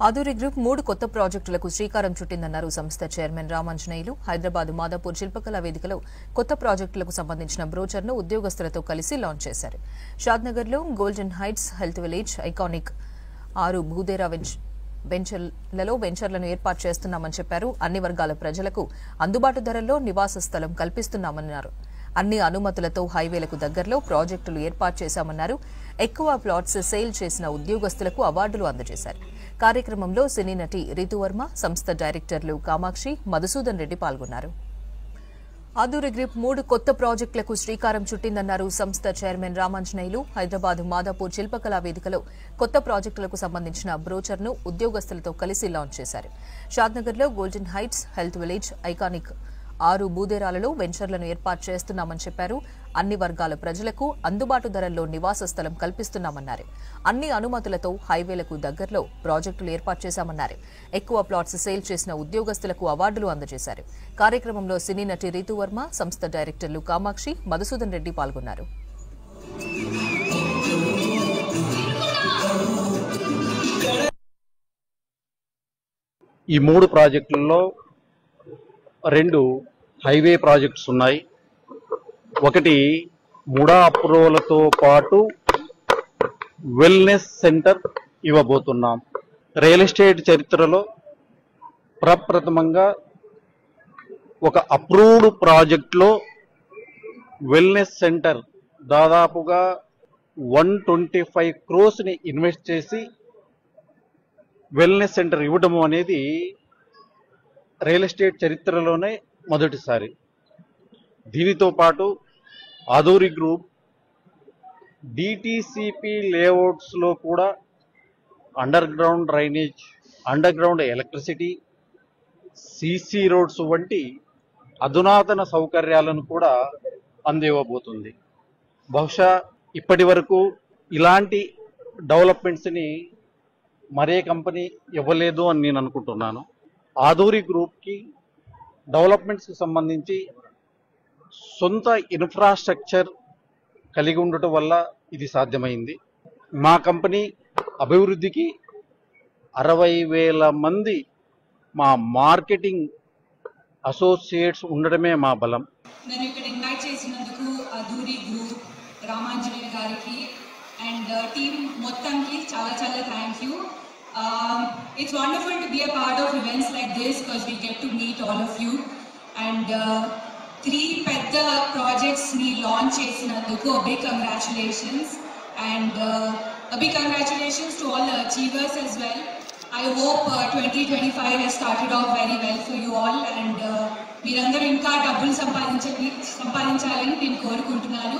Aduri group 3 కొత్త ప్రాజెక్టులకు శ్రీకారం చుట్టిందన్నారు సంస్థ చైర్మన్ రామాంజనేయులు. హైదరాబాద్ మాదాపూర్ శిల్పకళా వేదికలో కొత్త ప్రాజెక్టులకు సంబంధించిన బ్రోచర్ను ఉద్యోగస్తులతో కలిసి లాంచ్ చేశారు. షాద్నగర్లో golden heights health village, iconic 6 భూదేరా వెంచర్లను ఏర్పాటు చేస్తున్నామని చెప్పారు. అన్ని వర్గాల ప్రజలకు అందుబాటు ధరల్లో నివాస స్థలం కల్పిస్తున్నామన్నారు. అన్ని అనుమతులతో హైవేలకు దగ్గరలో ప్రాజెక్టులు ఏర్పాటు చేశామన్నారు. ఎక్కువ ప్లాట్స్ సేల్ చేసిన ఉద్యోగస్తులకు అవార్డులు అందజేశారు. కార్యక్రమంలో సినీ నటి రితువర్మ, సంస్థ డైరెక్టర్లు కామాక్షి, మధుసూదన్ రెడ్డి పాల్గొన్నారు. ఆదూరి గ్రూప్ 3 కొత్త ప్రాజెక్టులకు శ్రీకారం చుట్టిందన్నారు సంస్థ చైర్మన్ రామాంజనేయులు. హైదరాబాద్ మాదాపూర్ శిల్పకళా వేదికలో కొత్త ప్రాజెక్టులకు సంబంధించిన బ్రోచర్ను ఉద్యోగస్తులతో కలిసి లాంచ్ చేశారు. షాద్నగర్లో golden heights health village, iconic 6 భూదేరాలలో వెంచర్లను ఏర్పాటు చేస్తున్నామని చెప్పారు. అన్ని వర్గాల ప్రజలకు అందుబాటు ధరల్లో నివాస స్థలం కల్పిస్తున్నామన్నారు. అన్ని అనుమతులతో హైవేలకు దగ్గరలో ప్రాజెక్టులు ఏర్పాటు చేశామన్నారు. ఎక్కువ ప్లాట్స్ సేల్ చేసిన ఉద్యోగస్తులకు అవార్డులు అందజేశారు. కార్యక్రమంలో సినీ నటి రితువర్మ, సంస్థ డైరెక్టర్లు కామాక్షి, మధుసూదన్ రెడ్డి పాల్గొన్నారు. ఈ 3 ప్రాజెక్టుల్లో 2 హైవే ప్రాజెక్ట్స్ ఉన్నాయి. ఒకటి ముడా అప్రూవల్తో పాటు వెల్నెస్ సెంటర్ ఇవ్వబోతున్నాం. రియల్ ఎస్టేట్ చరిత్రలో ప్రప్రథమంగా ఒక అప్రూవ్డ్ ప్రాజెక్ట్లో వెల్నెస్ సెంటర్ దాదాపుగా 125 crores ఇన్వెస్ట్ చేసి వెల్నెస్ సెంటర్ ఇవ్వడం అనేది రియల్ ఎస్టేట్ చరిత్రలోనే మొదటిసారి. దీనితో పాటు ఆదూరి గ్రూప్ డిటిసిపి లేఅవుట్స్లో కూడా under ground drainage, under ground electricity, CC roads వంటి అధునాతన సౌకర్యాలను కూడా అందివ్వబోతుంది. బహుశా ఇప్పటి వరకు ఇలాంటి డెవలప్మెంట్స్ని మరే కంపెనీ ఇవ్వలేదు అని నేను అనుకుంటున్నాను. ఆదూరి గ్రూప్కి డెవలప్మెంట్స్కి సంబంధించి సొంత ఇన్ఫ్రాస్ట్రక్చర్ కలిగి ఉండటం వల్ల ఇది సాధ్యమైంది. మా కంపెనీ అభివృద్ధికి 60,000 మంది మా మార్కెటింగ్ అసోసియేట్స్ ఉండడమే మా బలం. నేను ఇక్కడ ఇన్వైట్ చేసినందుకు ఆదూరి గ్రూప్, రామాంజనేయ గారికి అండ్ టీమ్ మొత్తంకి చాలా చాలా thank you. It's wonderful to be a part of events like this because we get to meet all of you. And 3 pedda projects ni launch chesinanduku a big congratulations. And a big congratulations to all the achievers as well. I hope 2025 has started off very well for you all. And meerandaru inka double సంపాదించాలని నేను కోరుకుంటున్నాను.